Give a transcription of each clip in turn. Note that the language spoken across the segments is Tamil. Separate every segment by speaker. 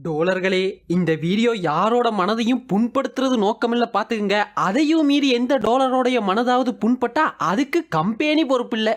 Speaker 1: டோலர்களே, இந்த வீடியோ யாரோட மனதையும் புண்படுத்துறது நோக்கமில்ல பாத்துக்குங்க. அதையும் மீறி எந்த டோலரோடைய மனதாவது புண்பட்டா அதுக்கு company பொறுப்பில்லை.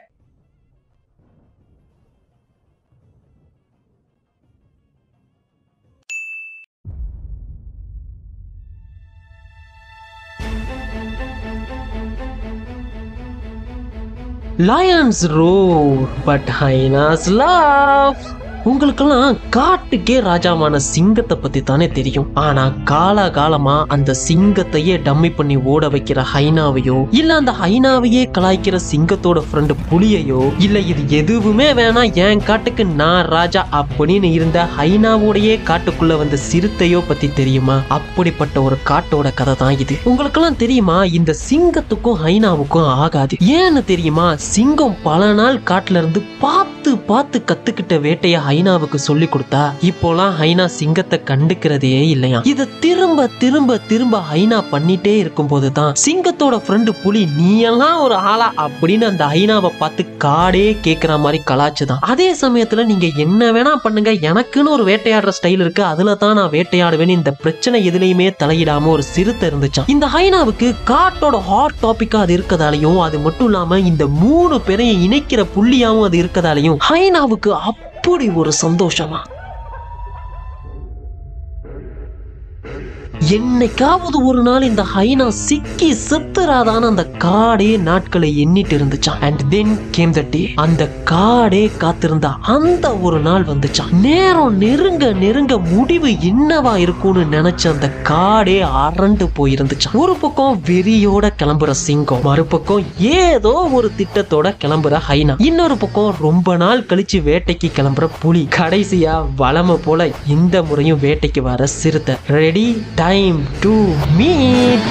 Speaker 1: Lions roar, but hyenas laugh. உங்களுக்கெல்லாம் காட்டுக்கே ராஜாவான சிங்கத்தை பத்தி தானே தெரியும். ஆனா காலகாலமா அந்த சிங்கத்தையே டம்மி பண்ணி ஓட வைக்கிற ஹைனாவையோ, இல்ல அந்த ஹைனாவையே கலாய்க்கிற சிங்கத்தோட ஃப்ரெண்டு புலியையோ, இல்ல இது எதுவுமே வேணாம் என் காட்டுக்கு நான் ராஜா அப்படின்னு இருந்த ஹைனாவோடையே காட்டுக்குள்ள வந்த சிறுத்தையோ பத்தி தெரியுமா? அப்படிப்பட்ட ஒரு காட்டோட கதை தான் இது. உங்களுக்கெல்லாம் தெரியுமா, இந்த சிங்கத்துக்கும் ஹைனாவுக்கும் ஆகாது. ஏன்னு தெரியுமா? சிங்கம் பல நாள் காட்டுல இருந்து பார்த்து பார்த்து கத்துக்கிட்ட வேட்டைய ஹைனாவுக்கு சொல்லி கொடுத்தா இப்போலாம் ஹைனா சிங்கத்தை கண்டுக்கிறதே இல்லையா. இத திரும்ப திரும்ப திரும்ப ஹைனா பண்ணிட்டே இருக்கும் போதுதான் சிங்கத்தோட ஃப்ரெண்டு புலி நீ எல்லாம் ஒரு ஆளா அப்படின்னு அந்த ஹைனாவை பார்த்து காடே கேட்கிற மாதிரி கலாச்சுதான். அதே சமயத்துல நீங்க என்ன வேணா பண்ணுங்க, எனக்குன்னு ஒரு வேட்டையாடுற ஸ்டைல் இருக்கு, அதுல தான் நான் வேட்டையாடுவேன்னு இந்த பிரச்சனை எதுலையுமே தலையிடாம ஒரு சிறுத்தை இருந்துச்சான். இந்த ஹைனாவுக்கு காட்டோட ஹாட் டாபிக்கா அது இருக்கதாலையும், அது மட்டும் இல்லாம இந்த 3 பேரையும் இணைக்கிற புள்ளியாவும் அது இருக்கதாலையும் ஹைனாவுக்கு அப்படி ஒரு சந்தோஷமா. என்னைக்காவது ஒரு நாள் இந்த ஹைனா சிக்கி செத்துறாதான அந்த காடே நாட்களை எண்ணிட்டு இருந்துச்சான். அண்ட் தென் கேம் த டே. அந்த காடே காத்திருந்த அந்த ஒரு நாள் வந்துச்சான். நேரம் நெருங்க நெருங்க முடிவு என்னவா இருக்கும்னு நினைச்ச அந்த காடே அரண்டு போயிருந்துச்சான். ஒரு பக்கம் வெறியோட கிளம்புற சிங்கம், மறுபக்கம் ஏதோ ஒரு திட்டத்தோட கிளம்புற ஹைனா, இன்னொரு பக்கம் ரொம்ப நாள் கழிச்சு வேட்டைக்கு கிளம்புற புலி, கடைசியா வளமை போல இந்த முறையும் வேட்டைக்கு வர சிறுத்தை. Ready, time to meet.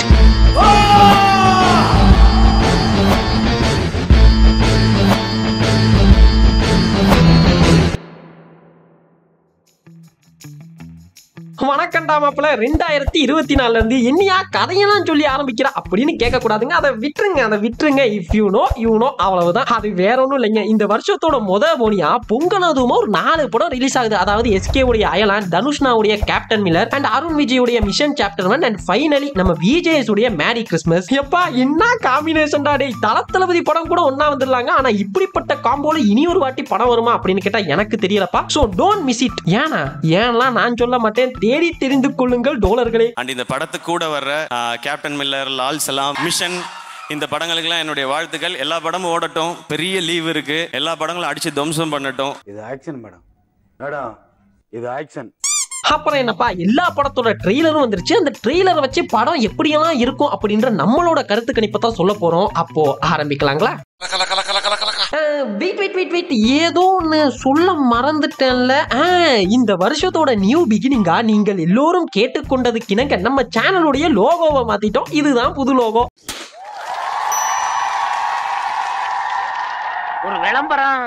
Speaker 1: வணக்கம்டா மாப்பிள்ள. 2024 இருந்து என்னையா கதையெல்லாம் சொல்லி ஆரம்பிக்கிற அப்படின்னு கேட்க கூடாதுங்க. அதை விட்டுருங்க. இஃப் யூ நோ அவ்வளவுதான். அது வேற ஒன்றும் இல்லைங்க. இந்த வருஷத்தோட போனியா பொங்கல் அதுவும் ஒரு 4 படம் ரிலீஸ் ஆகுது. அதாவது எஸ்கே உடைய அயலான், தனுஷ்னாவுடைய Captain Miller, and Arun Vijay உடைய மிஷன் சாப்டர் 1, அண்ட் ஃபைனலி நம்ம விஜேஎஸ் உடைய மேரி கிறிஸ்மஸ். எப்பா என்ன காம்பினேஷன் டா டே. தளபதி படம் கூட ஒன்னா வந்துடலாங்க. ஆனா இப்படிப்பட்ட காம்போல இனி ஒரு வாட்டி படம் வருமா அப்படின்னு கேட்டா எனக்கு தெரியலப்பா. So don't miss it. ஏன்லாம் நான் சொல்ல மாட்டேன், தேடி தெரிந்து கொள்ளுங்கள் டோலர்களே.
Speaker 2: அண்ட் இந்த படத்துக்கு கூட வர்ற captain Miller, Lal Salaam, mission, இந்த படங்களுக்கெல்லாம் என்னுடைய வாழ்த்துக்கள். எல்லா படமும் ஓடட்டும். பெரிய லீவ் இருக்கு, எல்லா படங்களும் அடிச்சு துவம்சம் பண்ணட்டும்.
Speaker 3: இது ஆக்ஷன் மேடம், இது ஆக்ஷன்.
Speaker 1: அப்புறம் என்னப்பா, எல்லா படத்தோட ட்ரெய்லரும் வந்துருச்சு. அந்த ட்ரெய்லரை வச்சு படம் எப்படியெல்லாம் இருக்கும் அப்படின்ற நம்மளோட கருத்து கணிப்பை தான் சொல்ல போறோம். அப்போ ஆரம்பிக்கலாங்களா? வெயிட், ஏதோ ஒன்னு சொல்ல மறந்துட்டேன்ல. இந்த வருஷத்தோட நியூ பிகினிங்கா நீங்கள் எல்லோரும் கேட்டுக்கொண்டதுக்கிணங்க நம்ம சேனலுடைய லோகோவை மாத்திட்டோம். இதுதான் புது லோகோ.
Speaker 4: ஒரு விளம்பரம்.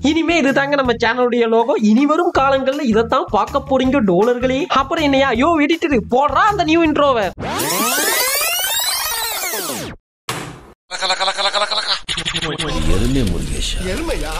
Speaker 1: இனிமே இதுதாங்க நம்ம சேனலுடைய லோகோ. இனி வரும் காலங்கள்ல இதைத்தான் பார்க்க போறீங்க டோலர்களே. அப்புறம் என்னையா யோ எடிட்டர் போடுறா அந்த நியூ இன்ட்ரோவை.
Speaker 3: எருமையா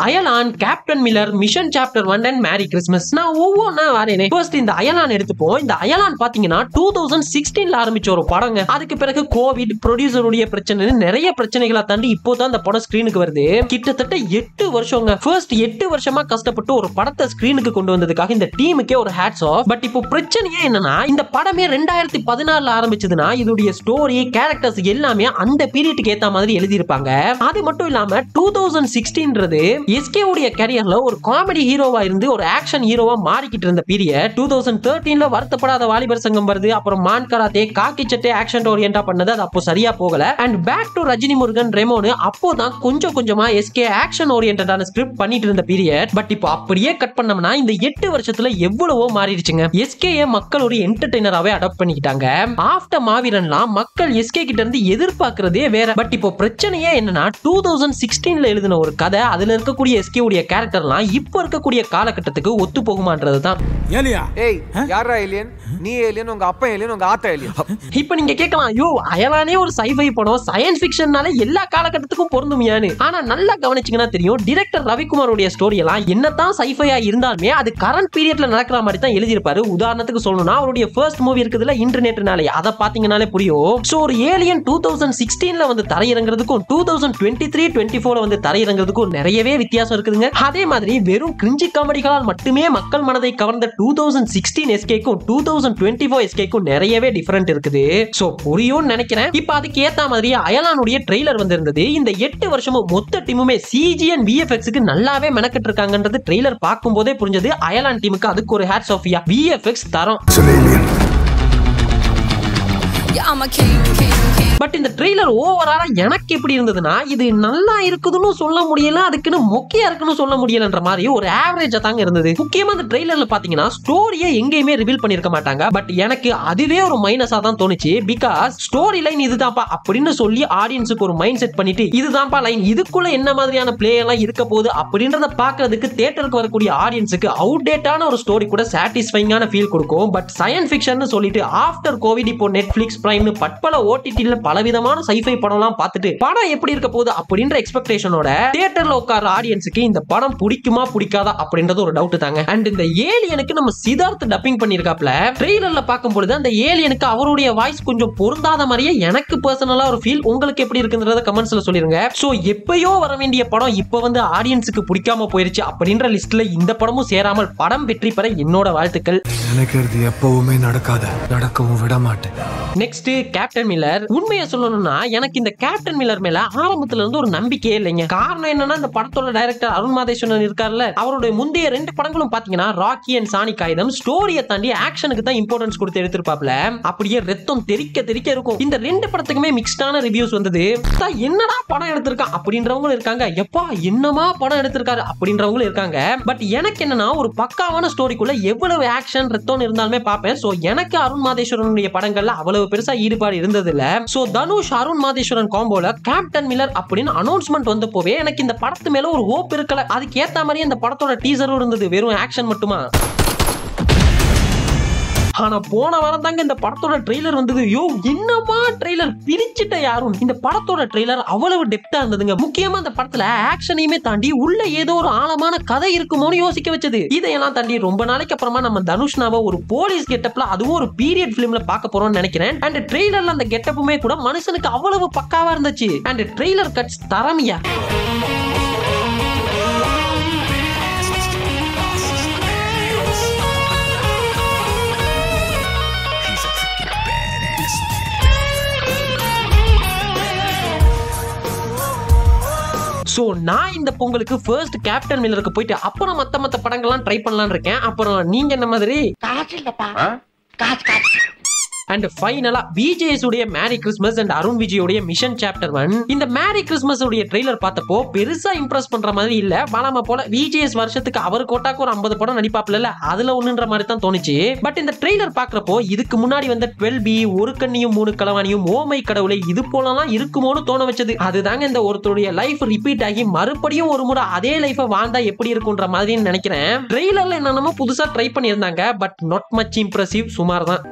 Speaker 1: Ayalaan, Captain Miller, Mission Chapter 1 and Merry Christmas. நான் ஒவ்வொன்னா வரேனே. ஃபர்ஸ்ட் இந்த அயலான் எடுத்துப்போம். இந்த அயலான் பாத்தீங்கன்னா 2016ல ஆரம்பிச்ச ஒரு படங்க. அதுக்கு பிறகு கோவிட், ப்ரொடியூசருடைய பிரச்சனை, நிறைய பிரச்சனைகளை தாண்டி இப்போதான் அந்த படம் ஸ்கிரீனுக்கு வருது. கிட்டத்தட்ட 8 வருஷங்க. ஃபர்ஸ்ட் 8 வருஷமா கஷ்டப்பட்டு ஒரு படத்தை ஸ்கிரீனுக்கு கொண்டு வந்ததுக்காக இந்த டீமுக்கே ஒரு ஹேட்ஸ் ஆஃப். பட் இப்போ பிரச்சனையே என்னன்னா, இந்த படமே 2014ல ஆரம்பிச்சதுன்னா இதோடைய ஸ்டோரி, கேரக்டர்ஸ் எல்லாமே அந்த பீரியடுக்கு ஏத்த மாதிரி எழுதியிருப்பாங்க. அது மட்டும் இல்லாம 2016ன்றது எஸ்கே உடைய கேரியர்ல ஒரு காமெடி ஹீரோவா இருந்து ஒரு ஆக்ஷன் ஹீரோவா மாறிக்கிட்டு இருந்த பீரியட். 2013ல வருத்தப்படாத வாலிபர் சங்கம் வருது. அப்புறம் மான் கராத்தே, காக்கி சட்டை ஆக்ஷன் ஓரியன்டா பண்ணது. அது அப்போ சரியா போகல. And back to Rajini Murugan, ரெமோனு அப்போதான் கொஞ்சம் கொஞ்சமா எஸ்கே ஆக்ஷன் ஓரியன்டான ஸ்கிரிப்ட் பண்ணிட்டு இருந்த பீரியட். பட் இப்போ அப்படியே கட் பண்ணோம்னா இந்த 8 வருஷத்துல எவ்வளவோ மாறிடுச்சுங்க. எஸ்கே மக்கள் ஒரு என்டர்டெய்னராவே அடாப்ட் பண்ணிக்கிட்டாங்க. ஆஃப்டர் மாவீரன்லாம் மக்கள் எஸ்கே கிட்ட இருந்து எதிர்பார்க்கறதே வேற. பட் இப்போ பிரச்சனையே என்னன்னா 2016ல எழுதின ஒரு கதை, அதுல இருக்க இருக்கக்கூடிய எஸ்கே உடைய கேரக்டர்லாம் இப்போ இருக்கக்கூடிய காலகட்டத்துக்கு ஒத்து போகுமான்றது தான்.
Speaker 4: ஏய் யாரா ஏலியன்? நீ ஏலியன், உங்க அப்பா ஏலியன், உங்க ஆத்தா ஏலியன்.
Speaker 1: இப்போ நீங்க கேட்கலாம், ஐயோ அயலானே ஒரு சைஃபை படம், சயின்ஸ் ஃபிக்ஷன்னால எல்லா காலகட்டத்துக்கும் பொருந்துமியான்னு. ஆனா நல்லா கவனிச்சீங்கன்னா தெரியும், டைரக்டர் ரவிக்குமாரோட ஸ்டோரி எல்லாம் என்னதான் சைஃபையா இருந்தாலுமே அது கரண்ட் பீரியட்ல நடக்கிற மாதிரி தான் எழுதியிருப்பாரு. உதாரணத்துக்கு சொல்லணும்னா அவருடைய ஃபர்ஸ்ட் மூவி இருக்குதுல இன்டர்நெட்னாலே, அதை பாத்தீங்கன்னாலே புரியும். சோ ஒரு ஏலியன் 2016ல வந்து தரையிறங்கிறதுக்கும் 2023-24ல வந்து தரையிறங்கிறதுக்கும் நிறையவே வித்தியாசம் இருக்குதுங்க. அதே மாதிரி வெறும் கிரிஞ்சி காமெடிகளால் மட்டுமே மக்கள் மனதை கவர்ந்த 2016 எஸ்கேக்கும் 2024 எஸ்கேக்கும் நிறையவே டிஃபரெண்ட் இருக்குது. சோ புரியும்னு நினைக்கிறேன். இப்போ அதுக்கு ஏத்த மாதிரி அயலானுடைய ட்ரெய்லர் வந்திருந்தது. இந்த 8 வருஷமும் மொத்த டீமுமே சிஜி அண்ட் விஎஃப்எக்ஸ்க்கு நல்லாவே மெனக்கிட்டு இருக்காங்கன்றது ட்ரெய்லர் பார்க்கும் போதே புரிஞ்சது. அயலான் டீமுக்கு அதுக்கு ஒரு ஹேட்ஸ் ஆஃப். விஎஃப்எக்ஸ் தரம். பட் இந்த ட்ரெய்லர் ஓவராலா எனக்கு எப்படி இருந்ததுன்னா, இது நல்லா இருக்குதுன்னு சொல்ல முடியல, அதுக்குன்னு மொக்கையா இருக்குன்னு சொல்ல முடியலன்ற மாதிரி ஒரு ஆவரேஜா தாங்க இருந்தது. முக்கியமா இந்த ட்ரெய்லர்ல பாத்தீங்கன்னா ஸ்டோரியை எங்கேயுமே ரிவீல் பண்ணிருக்க மாட்டாங்க. பட் எனக்கு அதுவே ஒரு மைனஸா தான் தோணுச்சு. பிகாஸ் ஸ்டோரி லைன் இதுதான்ப்பா அப்படின்னு சொல்லி ஆடியன்ஸுக்கு ஒரு மைண்ட் செட் பண்ணிட்டு இதுதான்ப்பா லைன், இதுக்குள்ள என்ன மாதிரியான பிளே எல்லாம் இருக்க போகுது அப்படின்றத பாக்குறதுக்கு தியேட்டருக்கு வரக்கூடிய ஆடியன்ஸுக்கு அவுடேட்டான ஒரு ஸ்டோரி கூட சாட்டிஸ்ஃபைங்கான ஃபீல் கொடுக்கும். பட் சயின்ஸ் ஃபிக்ஷன் சொல்லிட்டு ஆஃப்டர் கோவிட் இப்போ நெட்ஃபிளிக்ஸ் பிரைம்னு பட்பல ஓடிடில பலவிதமான சைஃபை படம்லாம் பார்த்துட்டு படம் எப்படி இருக்க போகுது அப்படின்ற எக்ஸ்பெக்டேஷனோட தியேட்டர்ல உட்கார ஆடியன்ஸுக்கு இந்த படம் பிடிக்குமா பிடிக்காதா அப்படின்றது ஒரு டவுட் தாங்க. அண்ட் இந்த ஏலியனுக்கு நம்ம சித்தார்த் டப்பிங் பண்ணிருக்காப்ல. ட்ரெய்லர்ல பார்க்கும்போது அந்த ஏலியனுக்கு அவருடைய வாய்ஸ் கொஞ்சம் பொருந்தாத மாதிரியே எனக்கு பர்சனலா ஒரு ஃபீல். உங்களுக்கு எப்படி இருக்குன்றத கமெண்ட்ஸ்ல சொல்லிருங்க. சோ எப்பயோ வர வேண்டிய படம் இப்போ வந்து ஆடியன்ஸுக்கு பிடிக்காம போயிருச்சு அப்படின்ற லிஸ்ட்ல இந்த படமும் சேராமல் படம் வெற்றி பெற என்னோட வாழ்த்துக்கள்.
Speaker 5: நினைக்கிறது எப்பவுமே நடக்காத, நடக்கவும் விட மாட்டேன்.
Speaker 1: Next captain Miller. உண்மையை சொல்லணும்னா எனக்கு இந்த கேப்டன் மில்லர் மேல ஆரம்பத்துல இருந்து ஒரு நம்பிக்கையே இல்லைங்க. காரணம் என்னன்னா, இந்த படத்தோட டைரக்டர் அருண் மாதேஸ்வரன் இருக்கார்ல, அவருடைய முந்தைய 2 படங்களும் பாத்தீங்கன்னா ராக்கி அண்ட் சாணி காகிதம் ஸ்டோரியை தாண்டி ஆக்ஷனுக்கு தான் இம்பார்ட்டன்ஸ் கொடுத்து எடுத்திருப்பாப்ல. அப்படியே ரத்தம் தெறிக்க தெறிக்க இருக்கும். இந்த 2 படத்துக்குமே மிக்ஸ்டான ரிவ்யூஸ் வந்தது. என்னடா படம் எடுத்திருக்கான் அப்படின்றவங்களும் இருக்காங்க, எப்பா என்னமா படம் எடுத்திருக்காரு அப்படின்றவங்களும் இருக்காங்க. பட் எனக்கு என்னன்னா, ஒரு பக்காவான ஸ்டோரிக்குள்ள எவ்வளவு ஆக்ஷன் ரத்தம் இருந்தாலுமே பார்ப்பேன். சோ எனக்கு அருண் மாதேஸ்வரனுடைய படங்கள்ல அவ்வளவு பெருசா ஈடுபாடு இருந்தது இல்ல. சோ தனுஷ் அருண் மாதேஸ்வரன் காம்போல கேப்டன் மில்லர் அப்படின்னு அனௌன்ஸ்மெண்ட் வந்த போவே எனக்கு இந்த படத்து மேல ஒரு ஹோப் இருக்கல. அதுக்கு ஏத்த மாதிரி இந்த படத்தோட டீசரும் இருந்தது, வெறும் ஆக்ஷன் மட்டுமா. ஆனா போன வாரம் தாங்க இந்த படத்தோட ட்ரெய்லர் வந்தது. யோ என்னமா ட்ரெய்லர், பிரிச்சிட்ட யாரும். இந்த படத்தோட ட்ரெய்லர் அவ்வளவு டெப்தா இருந்ததுங்க. முக்கியமா இந்த படத்துல ஆக்ஷனையுமே தாண்டி உள்ள ஏதோ ஒரு ஆழமான கதை இருக்குமோன்னு யோசிக்க வச்சது. இதையெல்லாம் தாண்டி ரொம்ப நாளைக்கு அப்புறமா நம்ம தனுஷ்னாவை ஒரு போலீஸ் கெட்டப்ல, அதுவும் ஒரு பீரியட் பிலிம்ல பார்க்க போறோம்னு நினைக்கிறேன். அண்ட் ட்ரெய்லர்ல அந்த கெட்டப்புமே கூட மனுஷனுக்கு அவ்வளவு பக்காவா இருந்துச்சு. அண்ட் ட்ரெய்லர் கட்ஸ் தரமியா. சோ நான் இந்த பொங்கலுக்கு ஃபர்ஸ்ட் கேப்டன் மில்லருக்கு போயிட்டு அப்புறம் மத்த படங்கள்லாம் ட்ரை பண்ணலாம்னு இருக்கேன். அப்புறம் நீங்க என்ன மாதிரி காசு இல்லப்பா அண்ட் ஃபைனலா விஜேஎஸ் உடைய Merry Christmas and Arun Vijay உடைய மிஷன் சாப்டர் 1. இந்த மேரி கிறிஸ்மஸ் உடைய ட்ரெய்லர் பார்த்தப்போ பெருசா இம்ப்ரெஸ் பண்ற மாதிரி இல்ல. வழமை போல விஜேஎஸ் வருஷத்துக்கு அவர் கோட்டாக்கு ஒரு 50 படம் நடிப்பாப்ல, அதுல ஒண்ணுன்ற மாதிரி தான் தோணுச்சு. பட் இந்த ட்ரெய்லர் பாக்குறப்போ இதுக்கு முன்னாடி வந்த 12B, ஒரு கண்ணியும் 3 களவாணியும், ஓமை கடவுளை, இது போலலாம் இருக்குமோன்னு தோண வச்சது. அதுதாங்க இந்த ஒருத்தருடைய லைஃப் ரிப்பீட் ஆகி மறுபடியும் ஒரு முறை அதே லைஃபை வாழ்ந்தா எப்படி இருக்குன்ற மாதிரி நினைக்கிறேன். ட்ரெய்லர்ல என்னென்னமோ புதுசா ட்ரை பண்ணியிருந்தாங்க. பட் நாட் மச் இம்ப்ரெசிவ், சுமார் தான்.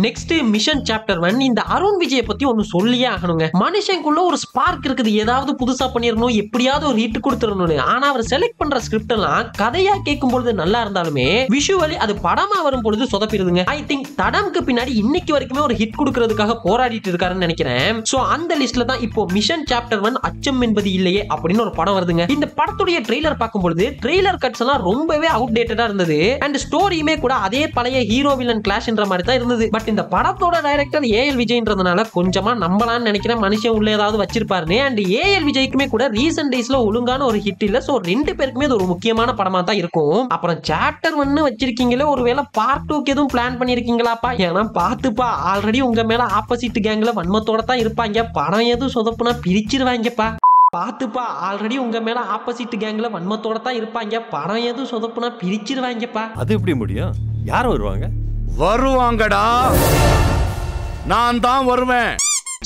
Speaker 1: Next mission Chapter 1. இந்த அருண் விஜய் பத்தி ஒன்னு சொல்லியே ஆகணுங்க. மனுஷனுக்குள்ள ஒரு ஸ்பார்க் இருக்குது, ஏதாவது புதுசா பண்ணிரணும், எப்படியாவது ஒரு ஹிட் கொடுத்துடணும்னு. ஆனா அவர் செலக்ட் பண்ற ஸ்கிரிப்ட் எல்லாம் கதையா கேட்கும் பொழுது நல்லா இருந்தாலுமே விஷுவலி அது படமா வரும் பொழுது சொதப்பிடுதுங்க. ஐ திங்க் தடம்க்கு பின்னாடி இன்னைக்கு வரைக்குமே ஒரு ஹிட் கொடுக்கறதுக்காக போராடிட்டு இருக்காருன்னு நினைக்கிறேன். சோ அந்த லிஸ்ட்ல தான் இப்போ மிஷன் சாப்டர் 1 அச்சம் என்பது இல்லையே அப்படின்னு ஒரு படம் வருதுங்க. இந்த படத்துடைய ட்ரெய்லர் பார்க்கும்போது ட்ரெய்லர் கட்ஸ் எல்லாம் ரொம்பவே அவுடேட்டடா இருந்தது. அண்ட் ஸ்டோரியுமே கூட அதே பழைய ஹீரோ வில்லன் கிளாஷ்ன்ற மாதிரி தான் இருந்தது. பட் இந்த படத்தோட டைரக்டர் ஏஎல் விஜய்ன்றதுனால கொஞ்சமா நம்பலாம்னு நினைக்கிறேன், மனுஷன் உள்ள ஏதாவது வச்சிருப்பாருன்னு. அண்ட் ஏஎல் விஜய்க்குமே கூட ரீசன்ட் டேஸ்ல ஒழுங்கான ஒரு ஹிட் இல்ல. சோ 2 பேருக்குமே இது ஒரு முக்கியமான படமா தான் இருக்கும். அப்புறம் சாப்டர் 1 வச்சிருக்கீங்களே, ஒருவேளை பார்ட் 2க்கு எதுவும் பிளான் பண்ணிருக்கீங்களாப்பா? ஏன்னா பாத்துப்பா, ஆல்ரெடி உங்க மேல ஆப்போசிட் கேங்ல வன்மத்தோட தான் இருப்பாங்க. படம் எதுவும் சொதப்புனா பிரிச்சிருவாங்கப்பா. பாத்துப்பா, ஆல்ரெடி உங்க மேல ஆப்போசிட் கேங்ல வன்மத்தோட தான் இருப்பாங்க. படம் எதுவும் சொதப்புனா பிரிச்சிருவாங்கப்பா.
Speaker 6: அது எப்படி முடியும்? யார் வருவாங்க?
Speaker 3: வருவாங்கடா, நான் தான் வருவேன்.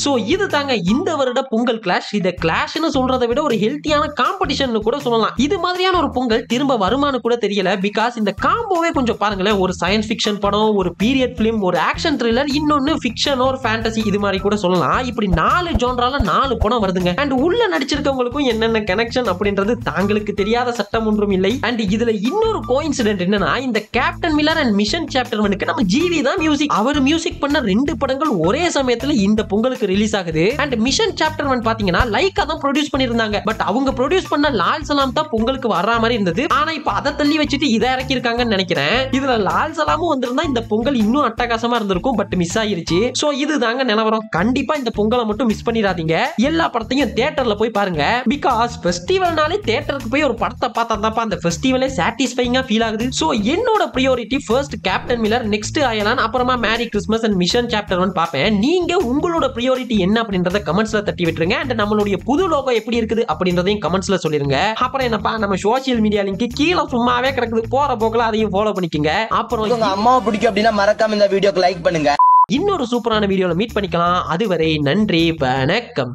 Speaker 1: சோ இது தாங்க இந்த வருட பொங்கல் கிளாஷ். இத கிளாஷ்னு சொல்றதை விட ஒரு ஹெல்த்தியான காம்படிஷன் கூட சொல்லலாம். இது மாதிரியான ஒரு பொங்கல் திரும்ப வருமானு கூட தெரியல. பிகாஸ் இந்த காம்போவே கொஞ்சம் பாருங்களேன், ஒரு சயின்ஸ் ஃபிக்ஷன் படம், ஒரு பீரியட் பிலிம், ஒரு ஆக்ஷன் த்ரில்லர், இன்னொன்னு ஃபிக்ஷன் ஒரு ஃபேண்டசி, இது மாதிரி கூட சொல்லலாம். இப்படி 4 ஜான்ரால 4 படம் வருதுங்க. அண்ட் உள்ள நடிச்சிருக்கவங்களுக்கும் என்னென்ன கனெக்ஷன் அப்படின்றது தாங்களுக்கு தெரியாத சட்டம் ஒன்றும் இல்லை. அண்ட் இதுல இன்னொரு கோஇன்சிடென்ட் என்னன்னா, இந்த captain Miller and Mission chapter 1க்கு நம்ம ஜிவி தான் மியூசிக். அவர் மியூசிக் பண்ண 2 படங்கள் ஒரே சமயத்துல இந்த பொங்கலுக்கு ரிலீஸ் ஆகுது. அண்ட் மிஷன் சாப்டர் 1 பாத்தீங்கன்னா லைக்கா தான் ப்ரொடியூஸ் பண்ணிருந்தாங்க. பட் அவங்க ப்ரொடியூஸ் பண்ண லால் சலாம் தான் பொங்கலுக்கு வர்ற மாதிரி இருந்தது. ஆனா இப்ப அதை தள்ளி வச்சுட்டு இதை இறக்கி இருக்காங்கன்னு நினைக்கிறேன். இதுல லால் சலாமும் வந்திருந்தா இந்த பொங்கல் இன்னும் அட்டகாசமா இருந்திருக்கும். பட் மிஸ் ஆயிருச்சு. சோ இது தாங்க நிலவரம். கண்டிப்பா இந்த பொங்கலை மட்டும் மிஸ் பண்ணிடாதீங்க. எல்லா படத்தையும் தியேட்டர்ல போய் பாருங்க. பிகாஸ் ஃபெஸ்டிவல்னாலே தியேட்டருக்கு போய் ஒரு படத்தை பார்த்தா தான் அந்த ஃபெஸ்டிவலே சாட்டிஸ்ஃபைங்கா ஃபீல் ஆகுது. சோ என்னோட priority first Captain Miller, next Ayalaan, அப்புறமா Merry Christmas and Mission Chapter 1 பாப்பேன். நீங்க உங்களோட பிரியாரிட்டி என்ன அப்படின்றத கமெண்ட்ஸ்ல தட்டி விட்டுருங்க. அண்ட் நம்மளுடைய புது லோகோ எப்படி இருக்குது அப்படின்றதையும் கமெண்ட்ஸ்ல சொல்லிருங்க. அப்புறம் என்னப்பா, நம்ம சோசியல் மீடியா லிங்க் கீழே சும்மாவே கிடக்குது, போற போக்குல அதையும் ஃபாலோ பண்ணிக்கங்க. அப்புறம்
Speaker 6: உங்க அம்மாவை பிடிக்கும் அப்படின்னா மறக்காம இந்த வீடியோக்கு லைக் பண்ணுங்க.
Speaker 1: இன்னொரு சூப்பரான வீடியோல மீட் பண்ணிக்கலாம். அதுவரை நன்றி, வணக்கம்.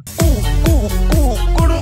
Speaker 3: ஒரு